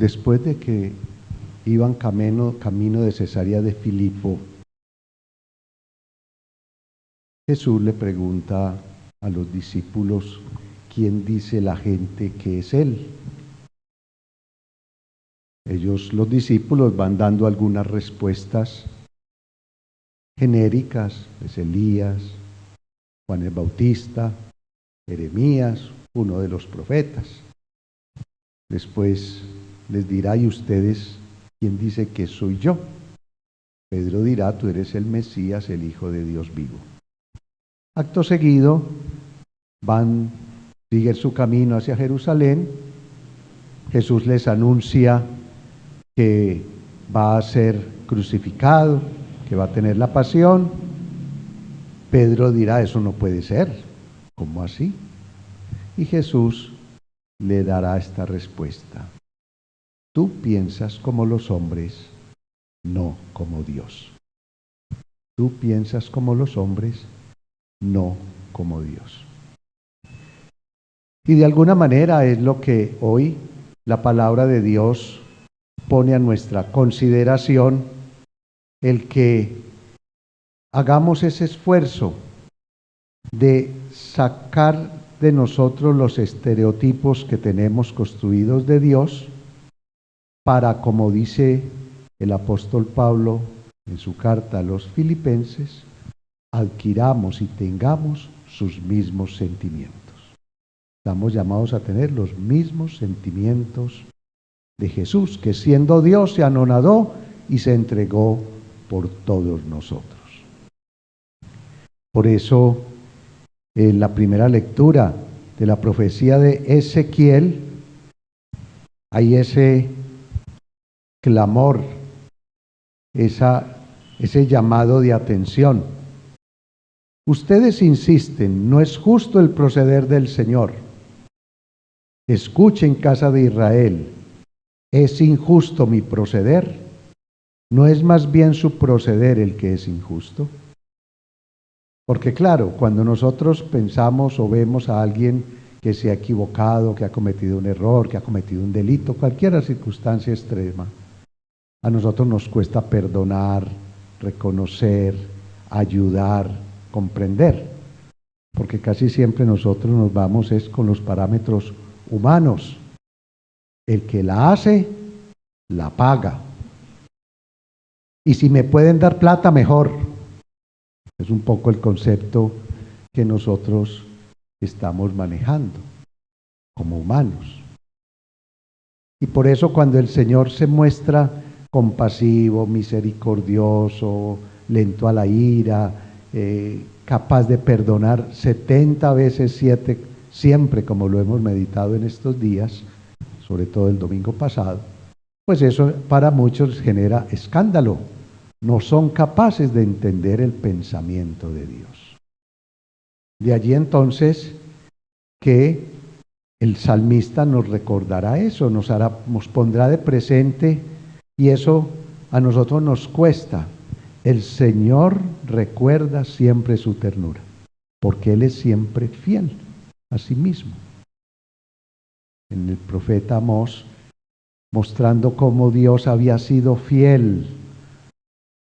después de que iban camino de Cesarea de Filipo, Jesús le pregunta a los discípulos, ¿quién dice la gente que es Él? Los discípulos, van dando algunas respuestas genéricas: es Elías, Juan el Bautista, Jeremías, uno de los profetas. Después les dirá: ¿y ustedes quién dice que soy yo? Pedro dirá: tú eres el Mesías, el Hijo de Dios vivo. Acto seguido, siguen su camino hacia Jerusalén. Jesús les anuncia que va a ser crucificado, que va a tener la pasión. Pedro dirá: eso no puede ser. ¿Cómo así? Y Jesús le dará esta respuesta: tú piensas como los hombres, no como Dios. Tú piensas como los hombres, no como Dios. Y de alguna manera es lo que hoy la palabra de Dios pone a nuestra consideración, el que hagamos ese esfuerzo de sacar de nosotros los estereotipos que tenemos construidos de Dios, para, como dice el apóstol Pablo en su carta a los Filipenses, adquiramos y tengamos sus mismos sentimientos. Estamos llamados a tener los mismos sentimientos de Jesús, que siendo Dios se anonadó y se entregó por todos nosotros. Por eso, en la primera lectura de la profecía de Ezequiel, hay ese clamor, ese llamado de atención. Ustedes insisten: no es justo el proceder del Señor. Escuchen, casa de Israel, ¿es injusto mi proceder? ¿No es más bien su proceder el que es injusto? Porque claro, cuando nosotros pensamos o vemos a alguien que se ha equivocado, que ha cometido un error, que ha cometido un delito, cualquier circunstancia extrema, a nosotros nos cuesta perdonar, reconocer, ayudar, comprender, porque casi siempre nosotros nos vamos con los parámetros humanos. El que la hace, la paga. Y si me pueden dar plata, mejor. Es un poco el concepto que nosotros estamos manejando como humanos. Y por eso, cuando el Señor se muestra compasivo, misericordioso, lento a la ira, capaz de perdonar 70 veces 7, siempre, como lo hemos meditado en estos días, sobre todo el domingo pasado, pues eso para muchos genera escándalo. No son capaces de entender el pensamiento de Dios. De allí entonces que el salmista nos recordará eso, nos pondrá de presente, y eso a nosotros nos cuesta. El Señor recuerda siempre su ternura, porque Él es siempre fiel a sí mismo. En el profeta Amós, mostrando cómo Dios había sido fiel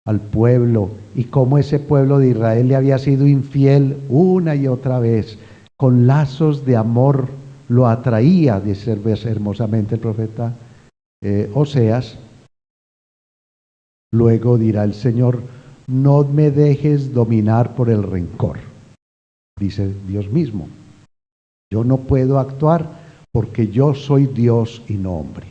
al pueblo y cómo ese pueblo de Israel le había sido infiel una y otra vez, con lazos de amor lo atraía, dice hermosamente el profeta Oseas. Luego dirá el Señor: no me dejes dominar por el rencor, dice Dios mismo. Yo no puedo actuar porque yo soy Dios y no hombre,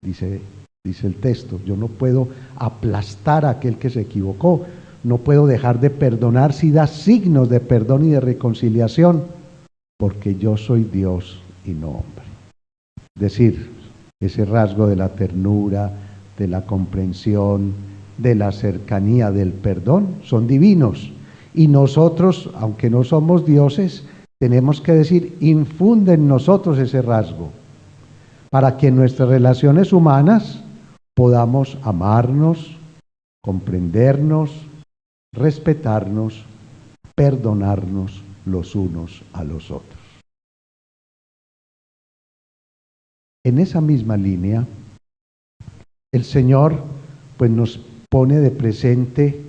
dice el texto. Yo no puedo aplastar a aquel que se equivocó, no puedo dejar de perdonar si da signos de perdón y de reconciliación, porque yo soy Dios y no hombre. Es decir, ese rasgo de la ternura, de la comprensión, de la cercanía, del perdón, son divinos. Y nosotros, aunque no somos dioses, tenemos que decir: infunde en nosotros ese rasgo, para que en nuestras relaciones humanas podamos amarnos, comprendernos, respetarnos, perdonarnos los unos a los otros. En esa misma línea, el Señor pues nos pone de presente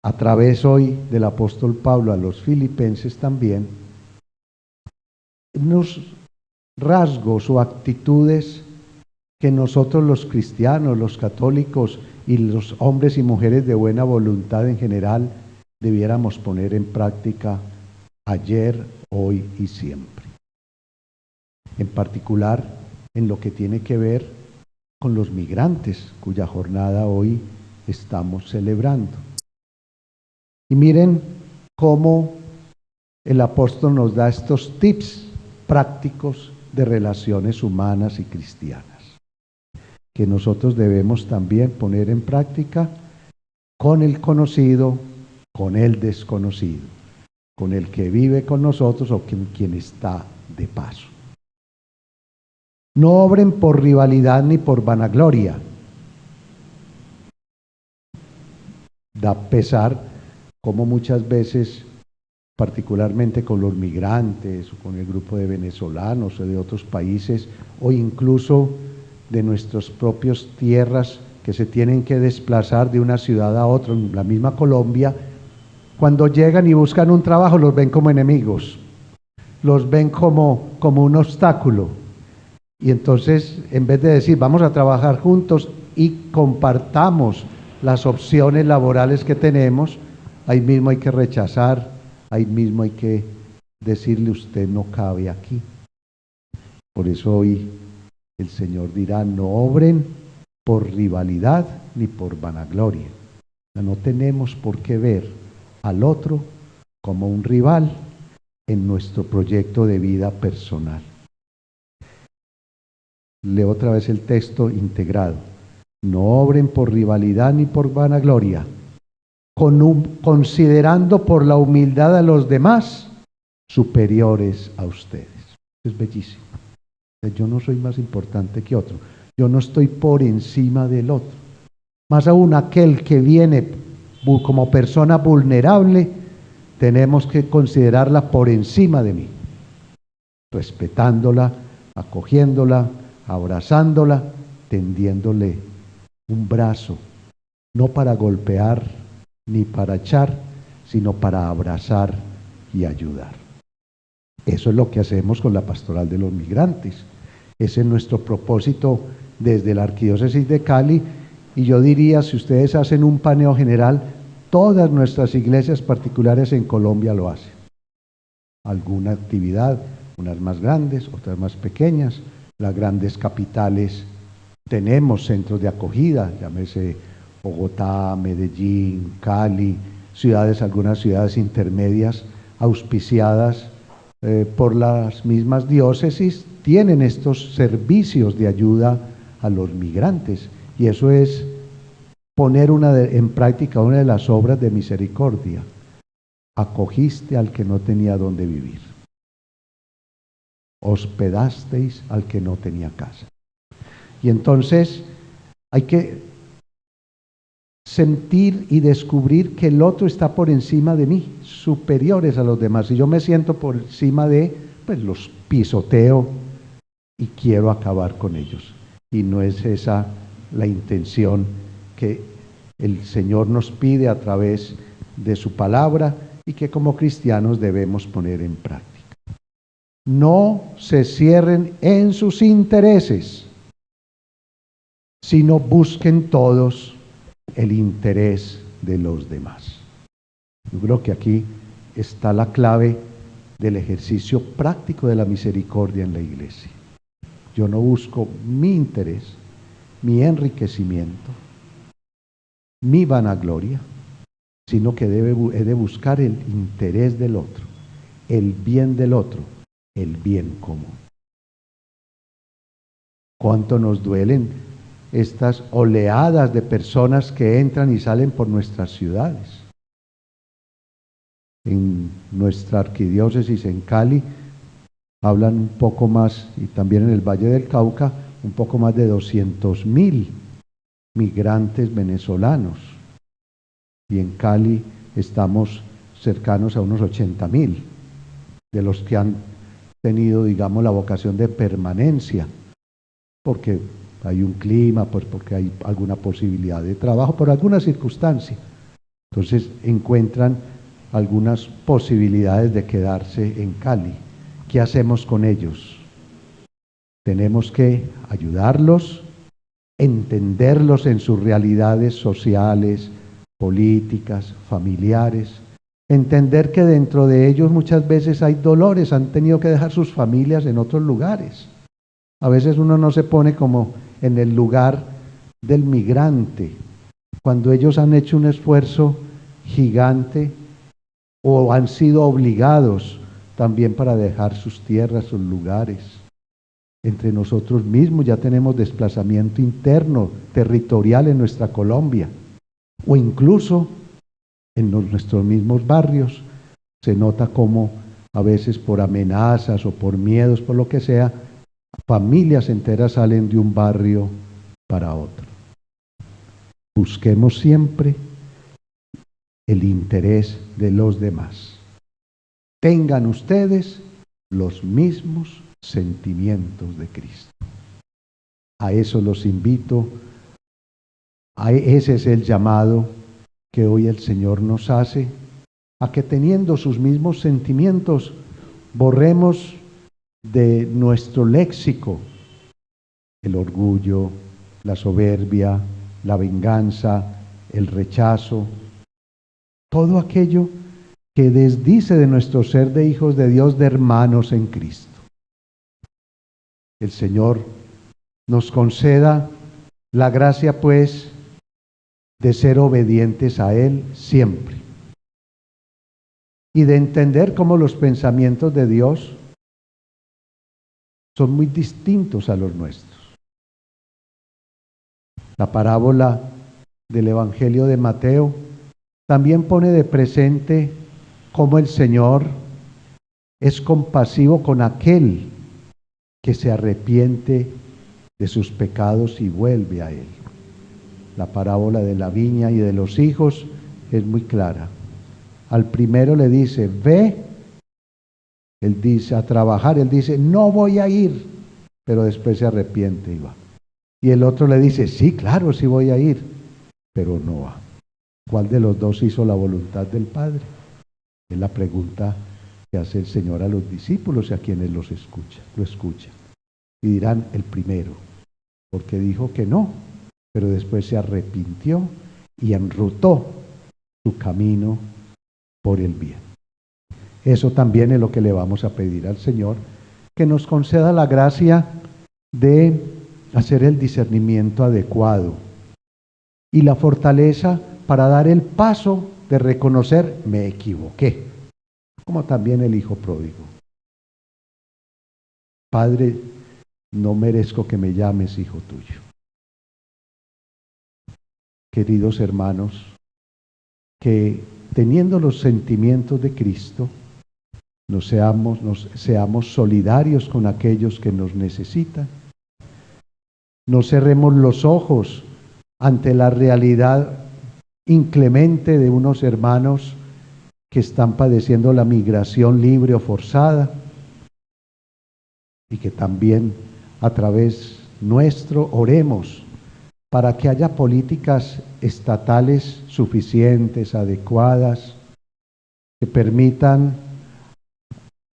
a través hoy del apóstol Pablo a los filipenses también unos rasgos o actitudes que nosotros los cristianos, los católicos y los hombres y mujeres de buena voluntad en general debiéramos poner en práctica ayer, hoy y siempre. En particular en lo que tiene que ver con los migrantes, cuya jornada hoy estamos celebrando. Y miren cómo el apóstol nos da estos tips prácticos de relaciones humanas y cristianas, que nosotros debemos también poner en práctica con el conocido, con el desconocido, con el que vive con nosotros o con quien está de paso. No obren por rivalidad ni por vanagloria. Da pesar como muchas veces, particularmente con los migrantes o con el grupo de venezolanos o de otros países o incluso de nuestras propias tierras que se tienen que desplazar de una ciudad a otra en la misma Colombia, cuando llegan y buscan un trabajo los ven como enemigos, los ven como un obstáculo. Y entonces, en vez de decir vamos a trabajar juntos y compartamos las opciones laborales que tenemos, ahí mismo hay que rechazar, ahí mismo hay que decirle usted no cabe aquí. Por eso hoy el Señor dirá, no obren por rivalidad ni por vanagloria. No tenemos por qué ver al otro como un rival en nuestro proyecto de vida personal. Leo otra vez el texto integrado. No obren por rivalidad ni por vanagloria, considerando por la humildad a los demás superiores a ustedes. Es bellísimo. Yo no soy más importante que otro. Yo no estoy por encima del otro. Más aún aquel que viene como persona vulnerable, tenemos que considerarla por encima de mí, respetándola, acogiéndola, abrazándola, tendiéndole un brazo, no para golpear ni para echar, sino para abrazar y ayudar. Eso es lo que hacemos con la pastoral de los migrantes. Ese es nuestro propósito desde la Arquidiócesis de Cali, y yo diría, si ustedes hacen un paneo general, todas nuestras iglesias particulares en Colombia lo hacen. Alguna actividad, unas más grandes, otras más pequeñas. Las grandes capitales tenemos centros de acogida, llámese Bogotá, Medellín, Cali, algunas ciudades intermedias auspiciadas por las mismas diócesis, tienen estos servicios de ayuda a los migrantes, y eso es poner en práctica una de las obras de misericordia. Acogiste al que no tenía dónde vivir, hospedasteis al que no tenía casa. Y entonces hay que sentir y descubrir que el otro está por encima de mí, superiores a los demás. Si yo me siento por encima pues los pisoteo y quiero acabar con ellos. Y no es esa la intención que el Señor nos pide a través de su palabra y que como cristianos debemos poner en práctica. No se cierren en sus intereses, sino busquen todos el interés de los demás. Yo creo que aquí está la clave del ejercicio práctico de la misericordia en la iglesia. Yo no busco mi interés, mi enriquecimiento, mi vanagloria, sino que he de buscar el interés del otro, el bien del otro, el bien común. ¿Cuánto nos duelen estas oleadas de personas que entran y salen por nuestras ciudades? En nuestra arquidiócesis en Cali hablan un poco más, y también en el Valle del Cauca, un poco más de 200.000 migrantes venezolanos. Y en Cali estamos cercanos a unos 80.000, de los que han tenido, digamos, la vocación de permanencia, porque hay un clima, pues porque hay alguna posibilidad de trabajo, por alguna circunstancia. Entonces encuentran algunas posibilidades de quedarse en Cali. ¿Qué hacemos con ellos? Tenemos que ayudarlos, entenderlos en sus realidades sociales, políticas, familiares, entender que dentro de ellos muchas veces hay dolores, han tenido que dejar sus familias en otros lugares. A veces uno no se pone como en el lugar del migrante, cuando ellos han hecho un esfuerzo gigante o han sido obligados también para dejar sus tierras, sus lugares. Entre nosotros mismos ya tenemos desplazamiento interno, territorial en nuestra Colombia, o incluso en nuestros mismos barrios. Se nota como a veces por amenazas o por miedos, por lo que sea, familias enteras salen de un barrio para otro. Busquemos siempre el interés de los demás. Tengan ustedes los mismos sentimientos de Cristo. A eso los invito. Ese es el llamado que hoy el Señor nos hace, a que teniendo sus mismos sentimientos, borremos de nuestro léxico el orgullo, la soberbia, la venganza, el rechazo, todo aquello que desdice de nuestro ser de hijos de Dios, de hermanos en Cristo. El Señor nos conceda la gracia, pues, de ser obedientes a Él siempre y de entender cómo los pensamientos de Dios son muy distintos a los nuestros. La parábola del Evangelio de Mateo también pone de presente cómo el Señor es compasivo con aquel que se arrepiente de sus pecados y vuelve a Él. La parábola de la viña y de los hijos es muy clara. Al primero le dice, ve, él dice, a trabajar, él dice, no voy a ir, pero después se arrepiente y va. Y el otro le dice, sí, claro, sí voy a ir, pero no va. ¿Cuál de los dos hizo la voluntad del Padre? Es la pregunta que hace el Señor a los discípulos y a quienes lo escuchan. Y dirán, el primero, porque dijo que no, pero después se arrepintió y enrutó su camino por el bien. Eso también es lo que le vamos a pedir al Señor, que nos conceda la gracia de hacer el discernimiento adecuado y la fortaleza para dar el paso de reconocer, me equivoqué, como también el hijo pródigo. Padre, no merezco que me llames hijo tuyo. Queridos hermanos, que teniendo los sentimientos de Cristo, seamos solidarios con aquellos que nos necesitan. No cerremos los ojos ante la realidad inclemente de unos hermanos que están padeciendo la migración libre o forzada y que también a través nuestro oremos para que haya políticas estatales suficientes, adecuadas, que permitan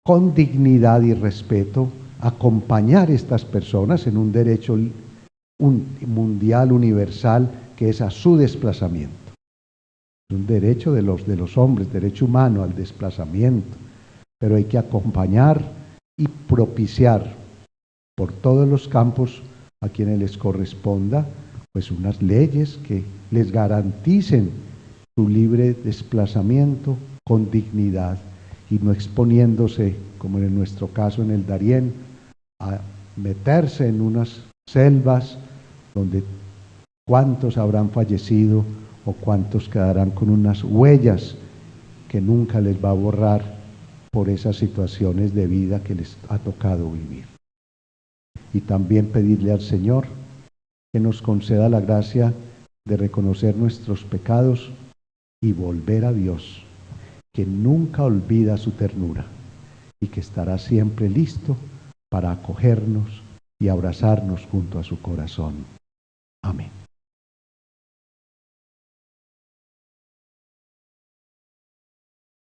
con dignidad y respeto acompañar a estas personas en un derecho mundial, universal, que es a su desplazamiento. Es un derecho de los hombres, derecho humano al desplazamiento, pero hay que acompañar y propiciar por todos los campos a quienes les corresponda, pues unas leyes que les garanticen su libre desplazamiento con dignidad y no exponiéndose, como en nuestro caso en el Darién, a meterse en unas selvas donde cuántos habrán fallecido o cuántos quedarán con unas huellas que nunca les va a borrar por esas situaciones de vida que les ha tocado vivir. Y también pedirle al Señor que nos conceda la gracia de reconocer nuestros pecados y volver a Dios, que nunca olvida su ternura y que estará siempre listo para acogernos y abrazarnos junto a su corazón. Amén.